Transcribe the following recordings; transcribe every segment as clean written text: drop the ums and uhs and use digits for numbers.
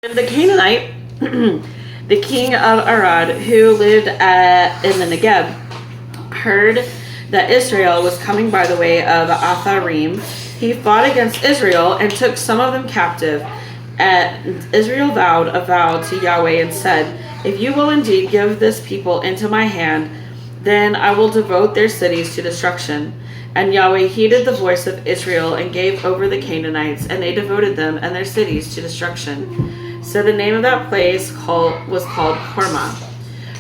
And the Canaanite, the king of Arad, who lived in the Negeb, heard that Israel was coming by the way of Atharim. He fought against Israel and took some of them captive. And Israel vowed a vow to Yahweh and said, "If you will indeed give this people into my hand, then I will devote their cities to destruction." And Yahweh heeded the voice of Israel and gave over the Canaanites, and they devoted them and their cities to destruction. So the name of that place was called Hormah.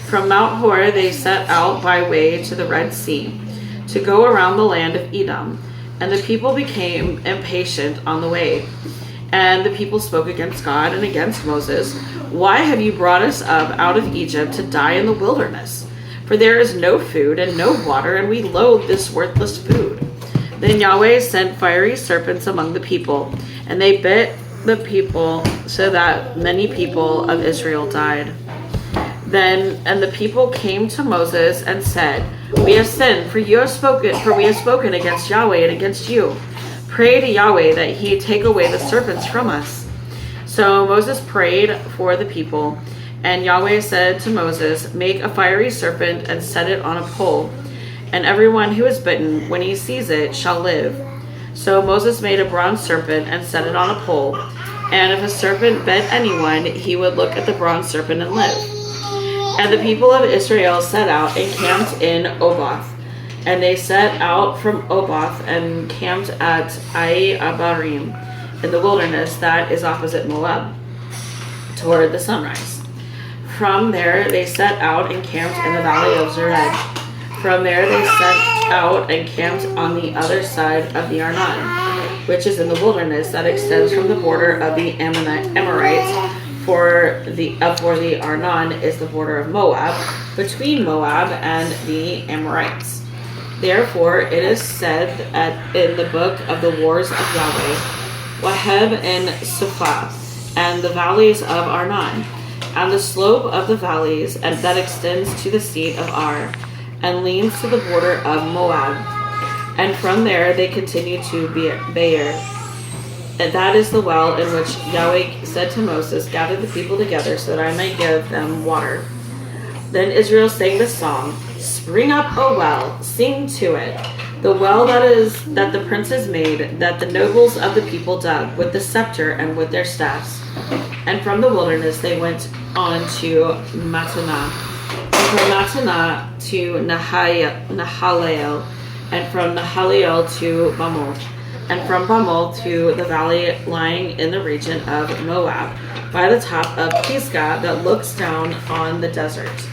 From Mount Hor they set out by way to the Red Sea, to go around the land of Edom. And the people became impatient on the way. And the people spoke against God and against Moses. "Why have you brought us up out of Egypt to die in the wilderness? For there is no food and no water, and we loathe this worthless food." Then Yahweh sent fiery serpents among the people, and they bit the people so that many people of Israel died. And the people came to Moses and said, "We have sinned, for we have spoken against Yahweh and against you. Pray to Yahweh that he take away the serpents from us." So Moses prayed for the people, and Yahweh said to Moses, "Make a fiery serpent and set it on a pole, and everyone who is bitten, when he sees it, shall live." So Moses made a bronze serpent and set it on a pole, and if a serpent bit anyone, he would look at the bronze serpent and live. And the people of Israel set out and camped in Oboth. And they set out from Oboth and camped at Ai Abarim in the wilderness that is opposite Moab, toward the sunrise. From there they set out and camped in the valley of Zered. From there they set out and camped on the other side of the Arnon, which is in the wilderness that extends from the border of the Amorites, for the Arnon is the border of Moab, between Moab and the Amorites. Therefore it is said in the book of the wars of Yahweh, Waheb and Suphah, and the valleys of Arnon, and the slope of the valleys, and that extends to the seat of Ar, and leans to the border of Moab. And from there they continue to Beer. And that is the well in which Yahweh said to Moses, "Gather the people together so that I may give them water." Then Israel sang this song, "Spring up, O well, sing to it. The well that the princes made, that the nobles of the people dug, with the scepter and with their staffs." And from the wilderness they went on to Mattanah, and from Mattanah to Nahalael, and from Nahalael to Bamoth, and from Bamoth to the valley lying in the region of Moab, by the top of Pisgah that looks down on the desert.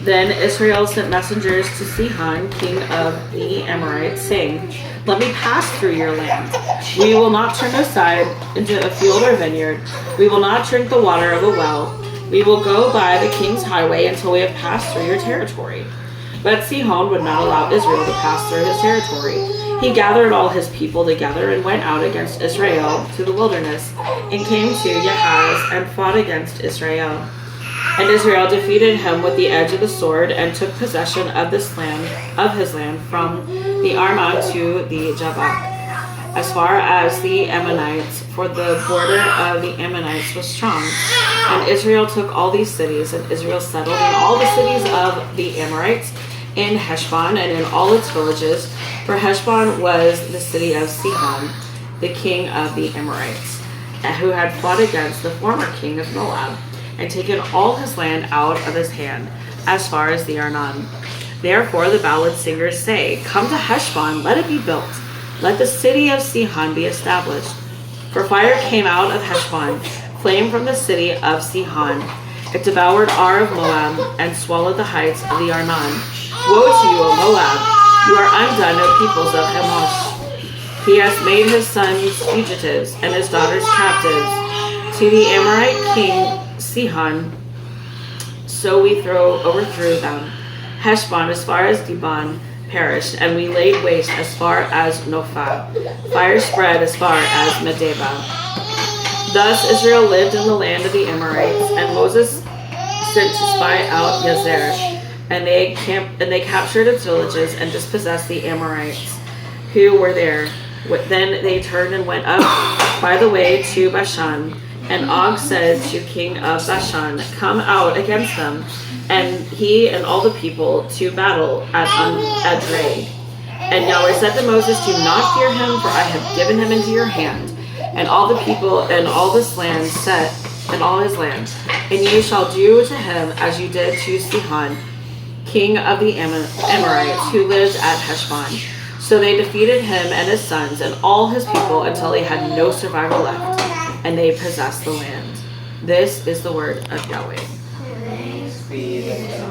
Then Israel sent messengers to Sihon, king of the Amorites, saying, "Let me pass through your land. We will not turn aside into a field or vineyard. We will not drink the water of a well. We will go by the king's highway until we have passed through your territory." But Sihon would not allow Israel to pass through his territory. He gathered all his people together and went out against Israel to the wilderness, and came to Yahaz and fought against Israel. And Israel defeated him with the edge of the sword, and took possession of his land from the Arnon to the Jabbok, as far as the Ammonites, for the border of the Ammonites was strong. And Israel took all these cities, and Israel settled in all the cities of the Amorites, in Heshbon and in all its villages, for Heshbon was the city of Sihon, the king of the Amorites, who had fought against the former king of Moab, and taken all his land out of his hand, as far as the Arnon. Therefore the ballad singers say, "Come to Heshbon, let it be built. Let the city of Sihon be established. For fire came out of Heshbon, flame from the city of Sihon. It devoured Ar of Moab, and swallowed the heights of the Arnon. Woe to you, O Moab! You are undone, O peoples of Chemosh. He has made his sons fugitives, and his daughters captives. To the Amorite king Sihon, so we overthrew them. Heshbon as far as Dibon perished, and we laid waste as far as Nophah. Fire spread as far as Medeba." Thus Israel lived in the land of the Amorites, and Moses sent to spy out Yazer, and they captured its villages and dispossessed the Amorites who were there. Then they turned and went up by the way to Bashan, And Og said to king of Bashan, come out against them, and he and all the people to battle at Edrei. And Yahweh said to Moses, do not fear him, for I have given him into your hand, and all the people and all this land and all his land. And ye shall do to him as you did to Sihon, king of the Amorites, who lived at Heshbon. So they defeated him and his sons and all his people until he had no survivor left, and they possessed the land. This is the word of Yahweh. Thanks be to God.